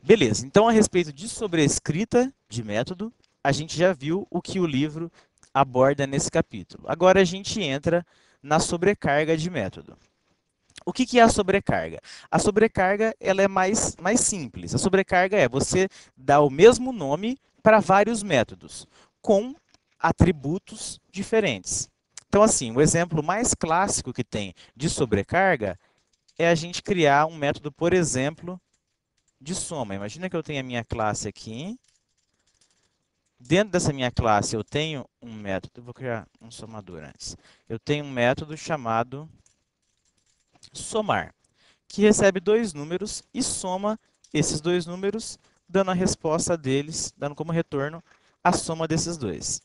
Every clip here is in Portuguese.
Beleza, então a respeito de sobrescrita de método, a gente já viu o que o livro aborda nesse capítulo. Agora a gente entra na sobrecarga de método. O que é a sobrecarga? A sobrecarga ela é mais simples. A sobrecarga é você dar o mesmo nome para vários métodos, com atributos diferentes. Então, assim, o exemplo mais clássico que tem de sobrecarga é a gente criar um método, por exemplo, de soma. Imagina que eu tenho a minha classe aqui. Dentro dessa minha classe eu tenho um método, eu vou criar um somador antes. Eu tenho um método chamado somar, que recebe dois números e soma esses dois números, dando a resposta deles, dando como retorno a soma desses dois.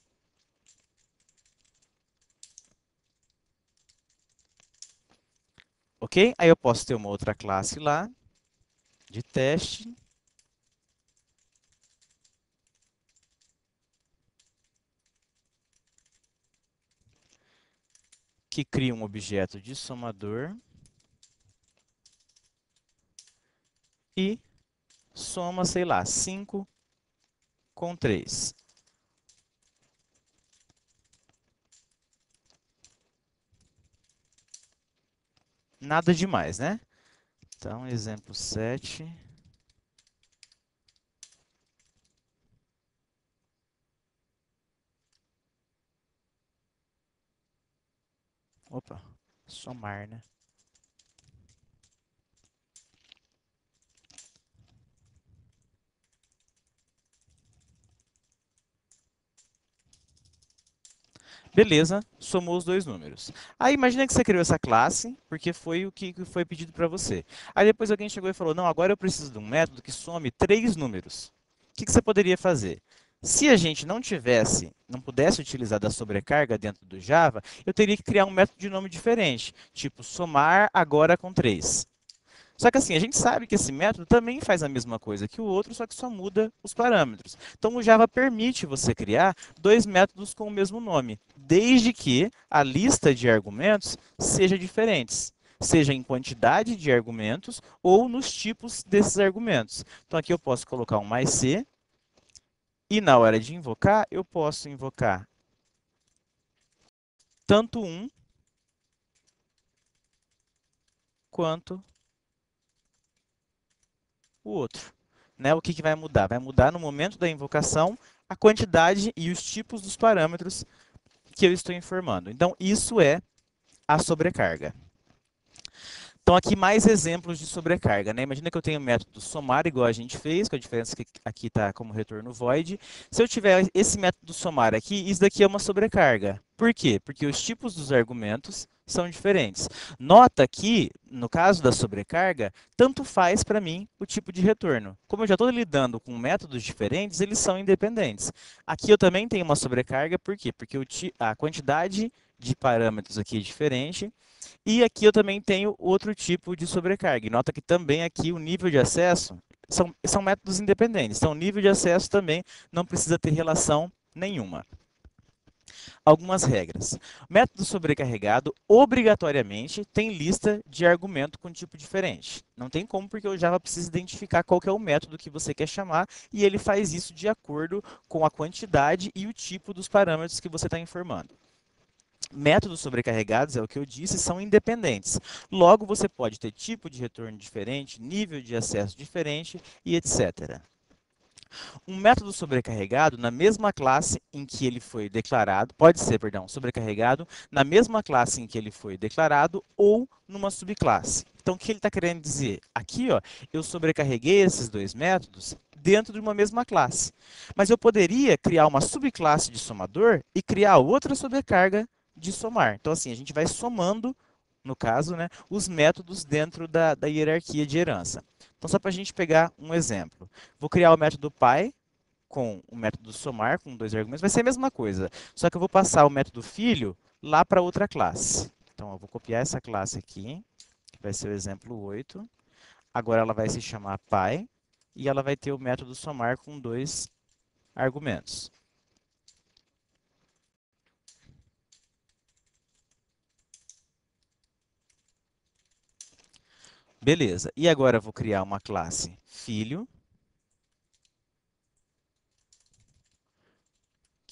Ok? Aí eu posso ter uma outra classe lá, de teste, que cria um objeto de somador e soma, sei lá, 5 com 3. Nada demais, né? Então, exemplo 7. Opa, somar, né? Beleza, somou os dois números. Aí imagina que você criou essa classe, porque foi o que foi pedido para você. Aí depois alguém chegou e falou, não, agora eu preciso de um método que some três números. O que você poderia fazer? Se a gente não pudesse utilizar da sobrecarga dentro do Java, eu teria que criar um método de nome diferente, tipo somar agora com 3. Só que assim, a gente sabe que esse método também faz a mesma coisa que o outro, só que só muda os parâmetros. Então o Java permite você criar dois métodos com o mesmo nome, desde que a lista de argumentos seja diferentes, seja em quantidade de argumentos ou nos tipos desses argumentos. Então aqui eu posso colocar um mais C e na hora de invocar, eu posso invocar tanto um quanto o outro. Né? O que vai mudar? Vai mudar no momento da invocação a quantidade e os tipos dos parâmetros que eu estou informando. Então, isso é a sobrecarga. Então, aqui mais exemplos de sobrecarga. Né? Imagina que eu tenho o método somar, igual a gente fez, com a diferença que aqui está como retorno void. Se eu tiver esse método somar aqui, isso daqui é uma sobrecarga. Por quê? Porque os tipos dos argumentos são diferentes. Nota que, no caso da sobrecarga, tanto faz para mim o tipo de retorno. Como eu já estou lidando com métodos diferentes, eles são independentes. Aqui eu também tenho uma sobrecarga, por quê? Porque a quantidade de parâmetros aqui é diferente. E aqui eu também tenho outro tipo de sobrecarga. E nota que também aqui o nível de acesso são métodos independentes. Então, o nível de acesso também não precisa ter relação nenhuma. Algumas regras. O método sobrecarregado obrigatoriamente tem lista de argumento com tipo diferente. Não tem como, porque o Java precisa identificar qual que é o método que você quer chamar e ele faz isso de acordo com a quantidade e o tipo dos parâmetros que você está informando. Métodos sobrecarregados, é o que eu disse, são independentes. Logo, você pode ter tipo de retorno diferente, nível de acesso diferente e etc. Um método sobrecarregado na mesma classe em que ele foi declarado, pode ser, perdão, sobrecarregado na mesma classe em que ele foi declarado ou numa subclasse. Então, o que ele está querendo dizer? Aqui, ó, eu sobrecarreguei esses dois métodos dentro de uma mesma classe. Mas eu poderia criar uma subclasse de somador e criar outra sobrecarga de somar. Então, assim, a gente vai somando, no caso, né, os métodos dentro da hierarquia de herança. Então, só para a gente pegar um exemplo. Vou criar o método pai com o método somar, com dois argumentos. Vai ser a mesma coisa, só que eu vou passar o método filho lá para outra classe. Então, eu vou copiar essa classe aqui, que vai ser o exemplo 8. Agora ela vai se chamar pai e ela vai ter o método somar com dois argumentos. Beleza. E agora eu vou criar uma classe filho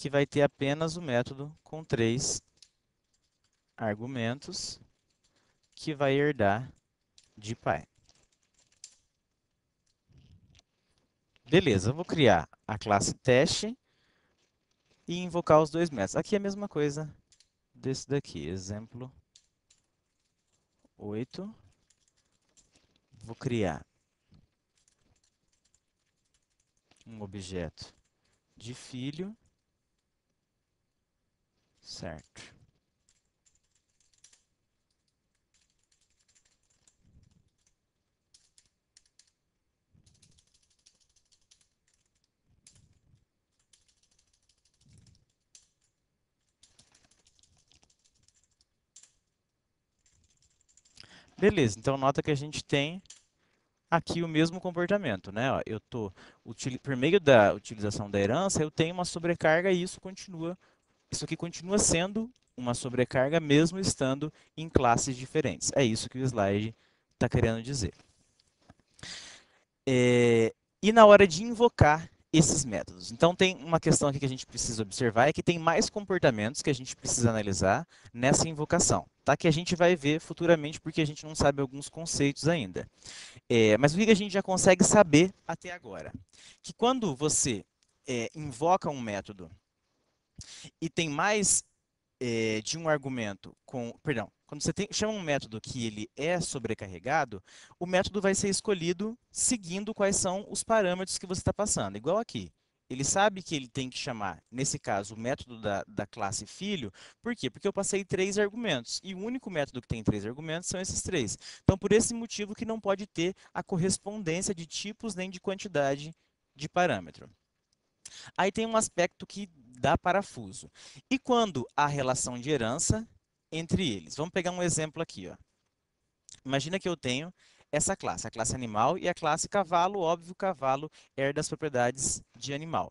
que vai ter apenas o método com 3 argumentos que vai herdar de pai. Beleza, eu vou criar a classe teste e invocar os dois métodos. Aqui é a mesma coisa desse daqui, exemplo 8. Vou criar um objeto de filho, certo? Beleza, então nota que a gente tem aqui o mesmo comportamento, né? Ó, eu tô, por meio da utilização da herança, eu tenho uma sobrecarga e isso aqui continua sendo uma sobrecarga mesmo estando em classes diferentes. É isso que o slide está querendo dizer. E na hora de invocar esses métodos. Então, tem uma questão aqui que a gente precisa observar, é que tem mais comportamentos que a gente precisa analisar nessa invocação, tá? Que a gente vai ver futuramente, porque a gente não sabe alguns conceitos ainda. Mas o que a gente já consegue saber até agora? Que quando você invoca um método e tem mais de um argumento perdão, quando você chama um método que ele é sobrecarregado, o método vai ser escolhido seguindo quais são os parâmetros que você está passando. Igual aqui. Ele sabe que ele tem que chamar, nesse caso, o método da classe filho. Por quê? Porque eu passei 3 argumentos. E o único método que tem 3 argumentos são esses 3. Então, por esse motivo que não pode ter a correspondência de tipos nem de quantidade de parâmetro. Aí tem um aspecto que dá parafuso. E quando há relação de herança entre eles? Vamos pegar um exemplo aqui, ó. Imagina que eu tenho essa classe, a classe animal e a classe cavalo. Óbvio, cavalo herda as propriedades de animal.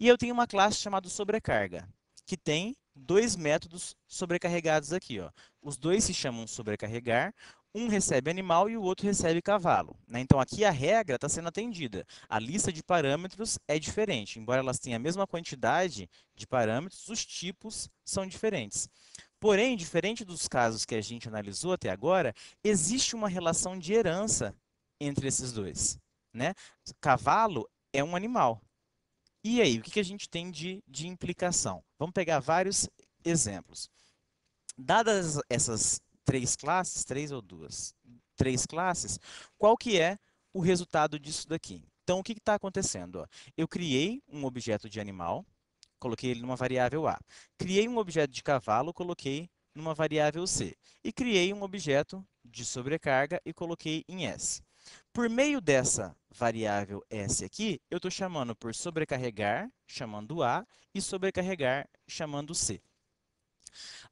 E eu tenho uma classe chamada sobrecarga, que tem 2 métodos sobrecarregados aqui, ó. Os dois se chamam sobrecarregar. Um recebe animal e o outro recebe cavalo, né? Então, aqui a regra está sendo atendida. A lista de parâmetros é diferente. Embora elas tenham a mesma quantidade de parâmetros, os tipos são diferentes. Porém, diferente dos casos que a gente analisou até agora, existe uma relação de herança entre esses dois, né? Cavalo é um animal. E aí, o que a gente tem de implicação? Vamos pegar vários exemplos. Dadas essas 3 classes, 3 ou 2, 3 classes, qual que é o resultado disso daqui? Então, o que está acontecendo? Ó? Eu criei um objeto de animal, coloquei ele numa variável A. Criei um objeto de cavalo, coloquei numa variável C. E criei um objeto de sobrecarga e coloquei em S. Por meio dessa variável S aqui, eu estou chamando por sobrecarregar, chamando A, e sobrecarregar, chamando C.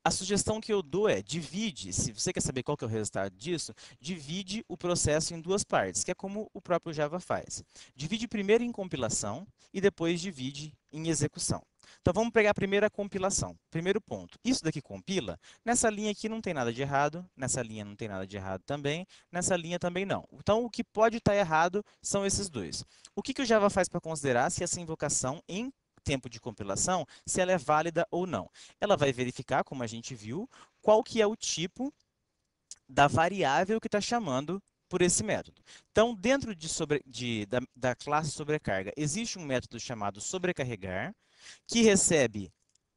A sugestão que eu dou é divide, se você quer saber qual que é o resultado disso, divide o processo em 2 partes, que é como o próprio Java faz. Divide primeiro em compilação e depois divide em execução. Então, vamos pegar primeiro a compilação. Primeiro ponto, isso daqui compila, nessa linha aqui não tem nada de errado, nessa linha não tem nada de errado também, nessa linha também não. Então, o que pode estar errado são esses dois. O que o Java faz para considerar se essa invocação em tempo de compilação, se ela é válida ou não? Ela vai verificar, como a gente viu, qual que é o tipo da variável que está chamando por esse método. Então, dentro da classe sobrecarga, existe um método chamado sobrecarregar, que recebe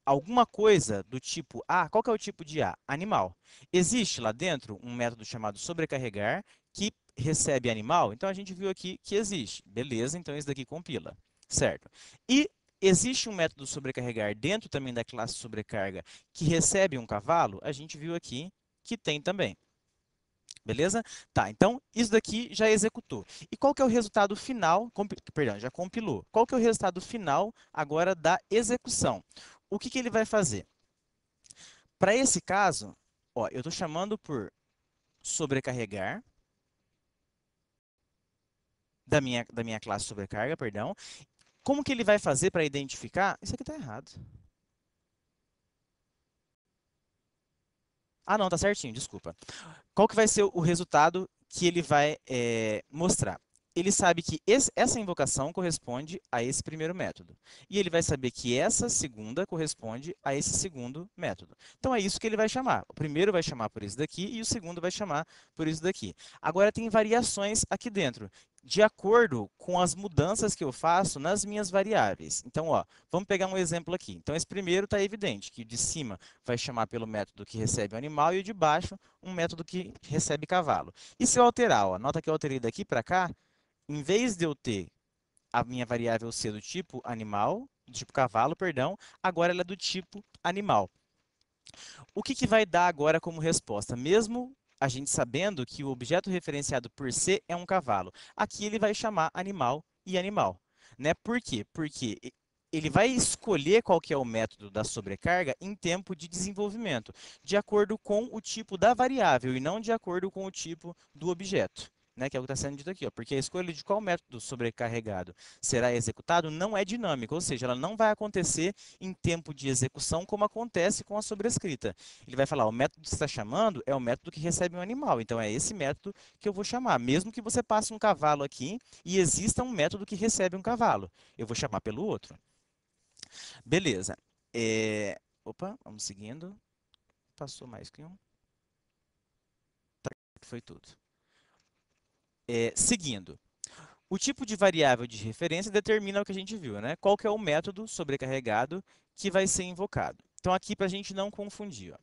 alguma coisa do tipo A. Qual que é o tipo de A? Animal. Existe lá dentro um método chamado sobrecarregar, que recebe animal. Então, a gente viu aqui que existe. Beleza, então isso daqui compila. Certo. E existe um método sobrecarregar dentro também da classe sobrecarga que recebe um cavalo? A gente viu aqui que tem também. Beleza? Tá, então isso daqui já executou. E qual que é o resultado final? Perdão, já compilou. Qual que é o resultado final agora da execução? O que ele vai fazer? Para esse caso, ó, eu estou chamando por sobrecarregar da minha classe sobrecarga, perdão. Como que ele vai fazer para identificar? Isso aqui está errado. Ah, não, tá certinho, desculpa. Qual que vai ser o resultado que ele vai mostrar? ele sabe que essa invocação corresponde a esse primeiro método. E ele vai saber que essa segunda corresponde a esse segundo método. Então, é isso que ele vai chamar. O primeiro vai chamar por isso daqui e o segundo vai chamar por isso daqui. Agora, tem variações aqui dentro, de acordo com as mudanças que eu faço nas minhas variáveis. Então, ó, vamos pegar um exemplo aqui. Então, esse primeiro está evidente, que o de cima vai chamar pelo método que recebe o animal e o de baixo, um método que recebe cavalo. E se eu alterar, ó, nota que eu alterei daqui para cá, em vez de eu ter a minha variável C do tipo animal, do tipo cavalo, perdão, agora ela é do tipo animal. O que vai dar agora como resposta? Mesmo a gente sabendo que o objeto referenciado por C é um cavalo. Aqui ele vai chamar animal e animal. Né? Por quê? Porque ele vai escolher qual que é o método da sobrecarga em tempo de desenvolvimento, de acordo com o tipo da variável e não de acordo com o tipo do objeto. Né, que é o que está sendo dito aqui, ó, porque a escolha de qual método sobrecarregado será executado não é dinâmica, ou seja, ela não vai acontecer em tempo de execução como acontece com a sobrescrita. Ele vai falar, o método que você está chamando é o método que recebe um animal, então é esse método que eu vou chamar, mesmo que você passe um cavalo aqui e exista um método que recebe um cavalo, eu vou chamar pelo outro. Beleza. Opa, vamos seguindo. Passou mais que um. Foi tudo. Seguindo. O tipo de variável de referência determina o que a gente viu, né? Qual que é o método sobrecarregado que vai ser invocado. Então, aqui, para a gente não confundir, ó,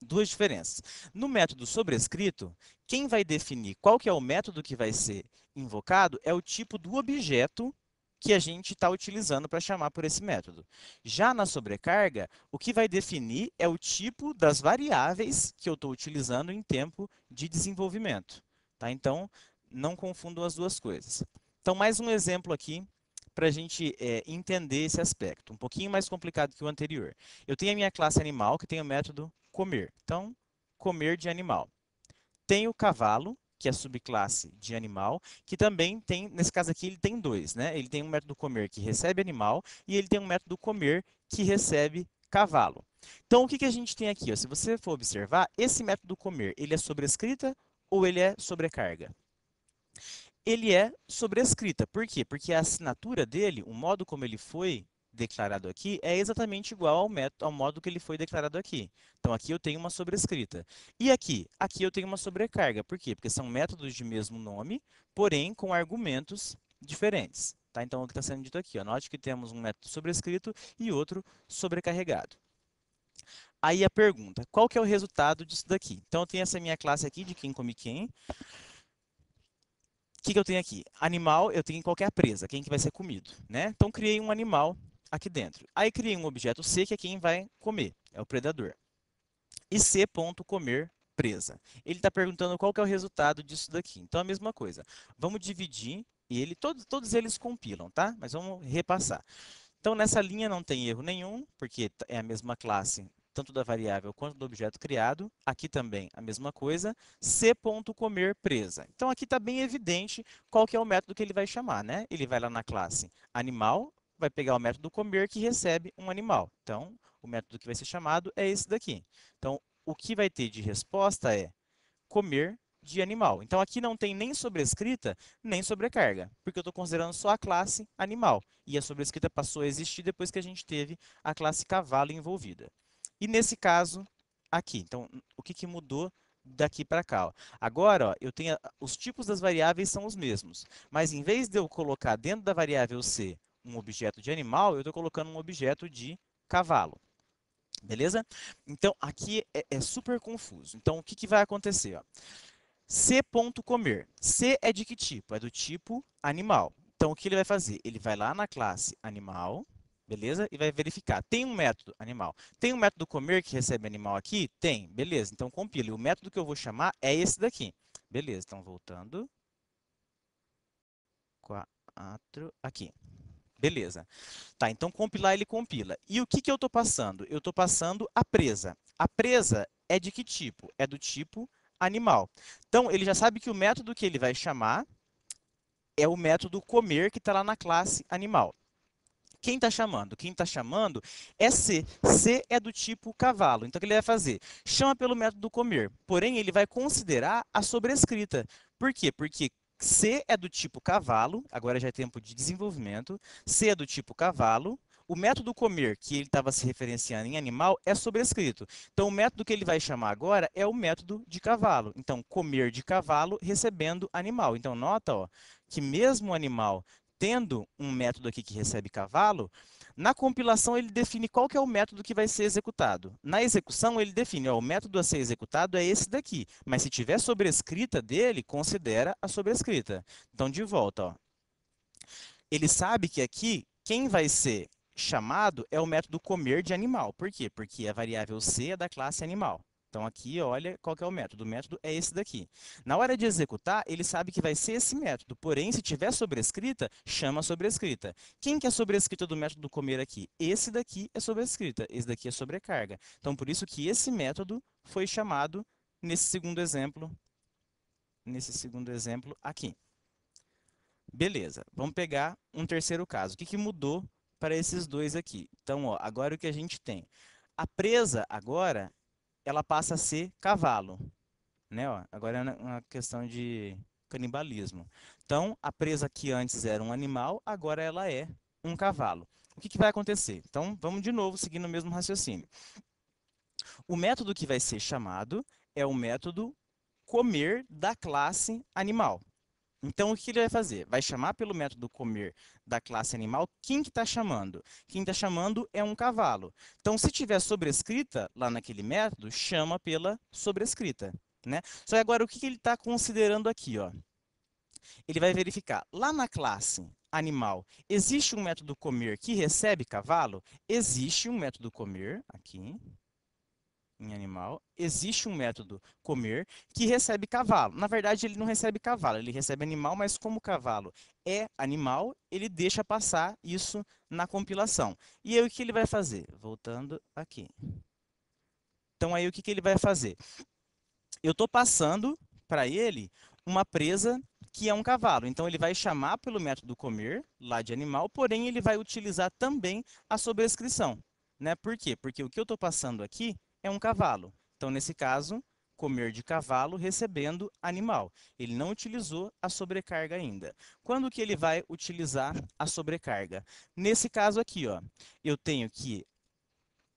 duas diferenças. No método sobrescrito, quem vai definir qual que é o método que vai ser invocado é o tipo do objeto que a gente está utilizando para chamar por esse método. Já na sobrecarga, o que vai definir é o tipo das variáveis que eu estou utilizando em tempo de desenvolvimento. Tá? Então, não confundam as duas coisas. Então, mais um exemplo aqui para a gente entender esse aspecto, um pouquinho mais complicado que o anterior. Eu tenho a minha classe animal, que tem o método comer. Então, comer de animal. Tem o cavalo, que é a subclasse de animal, que também tem, nesse caso aqui, ele tem dois, né? Ele tem um método comer que recebe animal e ele tem um método comer que recebe cavalo. Então, o que a gente tem aqui? Ó? Se você for observar, esse método comer, ele é sobrescrita ou ele é sobrecarga? Ele é sobrescrita. Por quê? Porque a assinatura dele, o modo como ele foi declarado aqui, é exatamente igual ao, método, ao modo que ele foi declarado aqui. Então, aqui eu tenho uma sobrescrita. E aqui? Aqui eu tenho uma sobrecarga. Por quê? Porque são métodos de mesmo nome, porém com argumentos diferentes. Tá? Então, o que está sendo dito aqui? Ó, note que temos um método sobrescrito e outro sobrecarregado. Aí a pergunta, qual que é o resultado disso daqui? Então, eu tenho essa minha classe aqui de quem come quem. O que eu tenho aqui? Animal, eu tenho qualquer presa, quem que vai ser comido, né? Então, criei um animal aqui dentro. Aí, criei um objeto C, que é quem vai comer, é o predador. E C.comer presa. Ele está perguntando qual que é o resultado disso daqui. Então, a mesma coisa. Vamos dividir ele, todos eles compilam, tá? Mas vamos repassar. Então, nessa linha não tem erro nenhum, porque é a mesma classe, tanto da variável quanto do objeto criado. Aqui também a mesma coisa, c.comer presa. Então, aqui está bem evidente qual que é o método que ele vai chamar, né? Ele vai lá na classe animal, vai pegar o método comer que recebe um animal. Então, o método que vai ser chamado é esse daqui. Então, o que vai ter de resposta é comer de animal. Então, aqui não tem nem sobrescrita, nem sobrecarga, porque eu estou considerando só a classe animal. E a sobrescrita passou a existir depois que a gente teve a classe cavalo envolvida. E nesse caso, aqui. Então, o que mudou daqui para cá? Ó? Agora, ó, eu tenho os tipos das variáveis são os mesmos, mas em vez de eu colocar dentro da variável C um objeto de animal, eu estou colocando um objeto de cavalo. Beleza? Então, aqui é super confuso. Então, o que vai acontecer? Ó? C.comer. C é de que tipo? É do tipo animal. Então, o que ele vai fazer? Ele vai lá na classe animal, beleza? E vai verificar. Tem um método animal. Tem um método comer que recebe animal aqui? Tem. Beleza. Então, compila. E o método que eu vou chamar é esse daqui. Beleza. Então, voltando. 4, aqui. Beleza. Tá, então compilar ele compila. E o que eu estou passando? Eu estou passando a presa. A presa é de que tipo? É do tipo animal. Então, ele já sabe que o método que ele vai chamar é o método comer que está lá na classe animal. Quem está chamando? Quem está chamando é C. C é do tipo cavalo. Então, o que ele vai fazer? Chama pelo método comer. Porém, ele vai considerar a sobrescrita. Por quê? Porque C é do tipo cavalo, agora já é tempo de desenvolvimento. C é do tipo cavalo. O método comer, que ele estava se referenciando em animal, é sobrescrito. Então, o método que ele vai chamar agora é o método de cavalo. Então, comer de cavalo recebendo animal. Então, nota, ó, que mesmo o animal tendo um método aqui que recebe cavalo, na compilação ele define qual que é o método que vai ser executado. Na execução ele define, ó, o método a ser executado é esse daqui, mas se tiver sobrescrita dele, considera a sobrescrita. Então, de volta, ó, ele sabe que aqui quem vai ser chamado é o método comer de animal. Por quê? Porque a variável C é da classe animal. Então aqui, olha qual que é o método. O método é esse daqui. Na hora de executar, ele sabe que vai ser esse método. Porém, se tiver sobrescrita, chama a sobrescrita. Quem que é sobrescrita do método comer aqui? Esse daqui é sobrescrita. Esse daqui é sobrecarga. Então, por isso que esse método foi chamado nesse segundo exemplo aqui. Beleza, vamos pegar um terceiro caso. O que mudou para esses dois aqui? Então, ó, agora o que a gente tem? A presa agora, ela passa a ser cavalo, né? Ó, agora é uma questão de canibalismo. Então, a presa que antes era um animal, agora ela é um cavalo. O que vai acontecer? Então, vamos de novo seguindo o mesmo raciocínio. O método que vai ser chamado é o método comer da classe animal. Então, o que ele vai fazer? Vai chamar pelo método comer da classe animal. Quem que está chamando? Quem está chamando é um cavalo. Então, se tiver sobrescrita lá naquele método, chama pela sobrescrita, né? Só que agora, o que ele está considerando aqui, ó? Ele vai verificar, lá na classe animal, existe um método comer que recebe cavalo? Existe um método comer, aqui, em animal, existe um método comer que recebe cavalo. Na verdade, ele não recebe cavalo, ele recebe animal, mas como o cavalo é animal, ele deixa passar isso na compilação. E aí o que ele vai fazer? Voltando aqui. Então aí o que ele vai fazer? Eu estou passando para ele uma presa que é um cavalo. Então ele vai chamar pelo método comer, lá de animal, porém ele vai utilizar também a sobrescrição, né? Por quê? Porque o que eu estou passando aqui é um cavalo. Então, nesse caso, comer de cavalo recebendo animal. Ele não utilizou a sobrecarga ainda. Quando que ele vai utilizar a sobrecarga? Nesse caso aqui, ó, eu tenho que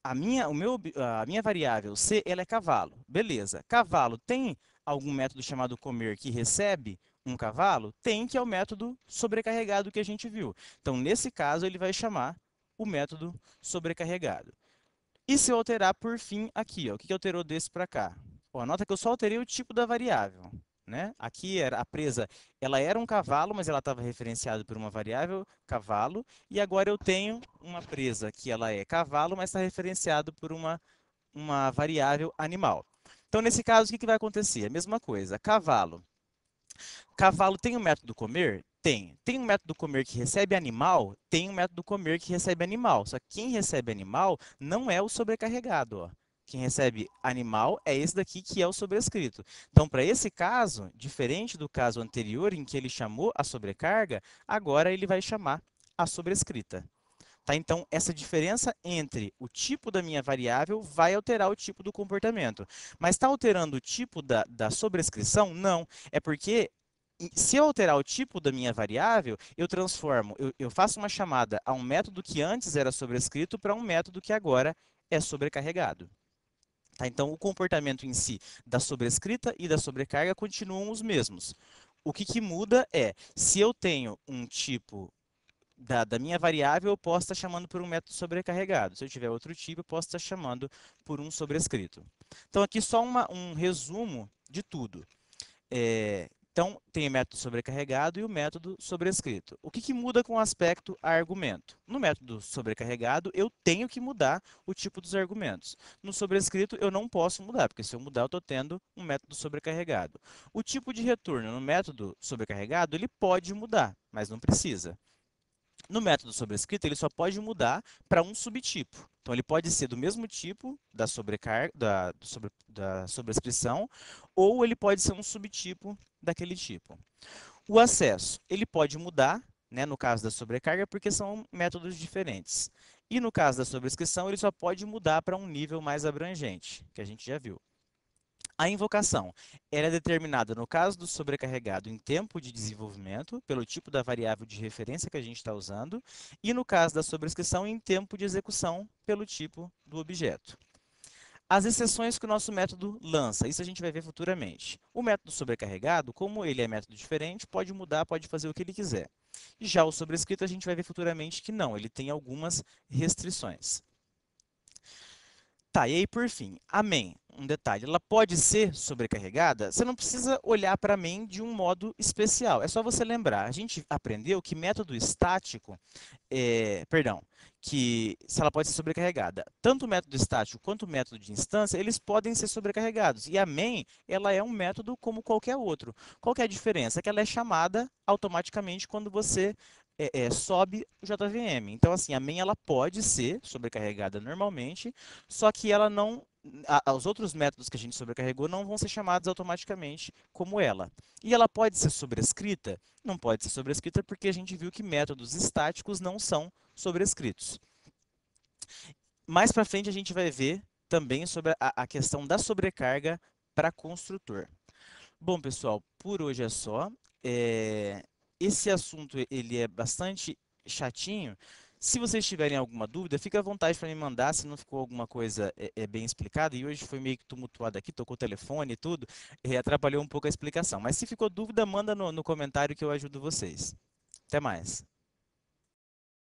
a minha variável C, ela é cavalo. Beleza. Cavalo tem algum método chamado comer que recebe um cavalo? Tem, que é o método sobrecarregado que a gente viu. Então, nesse caso, ele vai chamar o método sobrecarregado. E se eu alterar por fim aqui, ó, o que alterou desse para cá? Ó, nota que eu só alterei o tipo da variável, né? Aqui era a presa, ela era um cavalo, mas ela estava referenciada por uma variável cavalo, e agora eu tenho uma presa que ela é cavalo, mas está referenciado por uma variável animal. Então, nesse caso, o que vai acontecer? A mesma coisa, cavalo. Cavalo tem um método comer? Tem. Tem um método comer que recebe animal? Tem um método comer que recebe animal. Só que quem recebe animal não é o sobrecarregado, ó. Quem recebe animal é esse daqui que é o sobrescrito. Então, para esse caso, diferente do caso anterior em que ele chamou a sobrecarga, agora ele vai chamar a sobrescrita. Tá? Então, essa diferença entre o tipo da minha variável vai alterar o tipo do comportamento. Mas está alterando o tipo da sobrescrição? Não. É porque se eu alterar o tipo da minha variável, eu faço uma chamada a um método que antes era sobrescrito para um método que agora é sobrecarregado. Tá? Então, o comportamento em si da sobrescrita e da sobrecarga continuam os mesmos. O que muda é, se eu tenho um tipo da minha variável, eu posso estar chamando por um método sobrecarregado. Se eu tiver outro tipo, eu posso estar chamando por um sobrescrito. Então, aqui só um resumo de tudo. Então, tem o método sobrecarregado e o método sobrescrito. O que muda com o aspecto a argumento? No método sobrecarregado, eu tenho que mudar o tipo dos argumentos. No sobrescrito, eu não posso mudar, porque se eu mudar, eu estou tendo um método sobrecarregado. O tipo de retorno no método sobrecarregado, ele pode mudar, mas não precisa. No método sobrescrito, ele só pode mudar para um subtipo. Então, ele pode ser do mesmo tipo da sobrescrição, ou ele pode ser um subtipo daquele tipo. O acesso, ele pode mudar, né, no caso da sobrecarga, porque são métodos diferentes. E no caso da sobrescrição, ele só pode mudar para um nível mais abrangente, que a gente já viu. A invocação, ela é determinada, no caso do sobrecarregado, em tempo de desenvolvimento, pelo tipo da variável de referência que a gente está usando, e no caso da sobrescrição, em tempo de execução, pelo tipo do objeto. As exceções que o nosso método lança, isso a gente vai ver futuramente. O método sobrecarregado, como ele é método diferente, pode mudar, pode fazer o que ele quiser. Já o sobrescrito, a gente vai ver futuramente que não, ele tem algumas restrições. Tá, e aí por fim, a main, um detalhe, ela pode ser sobrecarregada, você não precisa olhar para a main de um modo especial, é só você lembrar, a gente aprendeu que método estático, perdão, que se ela pode ser sobrecarregada, tanto o método estático quanto o método de instância, eles podem ser sobrecarregados, e a main, ela é um método como qualquer outro. Qual que é a diferença? É que ela é chamada automaticamente quando você sobe o JVM. Então, assim, a main ela pode ser sobrecarregada normalmente, só que ela não, os outros métodos que a gente sobrecarregou não vão ser chamados automaticamente como ela. E ela pode ser sobrescrita? Não pode ser sobrescrita porque a gente viu que métodos estáticos não são sobrescritos. Mais para frente a gente vai ver também sobre a questão da sobrecarga para construtor. Bom, pessoal, por hoje é só. Esse assunto ele é bastante chatinho. Se vocês tiverem alguma dúvida, fique à vontade para me mandar, se não ficou alguma coisa bem explicada. E hoje foi meio que tumultuado aqui, tocou o telefone e tudo, atrapalhou um pouco a explicação. Mas se ficou dúvida, manda no comentário que eu ajudo vocês. Até mais.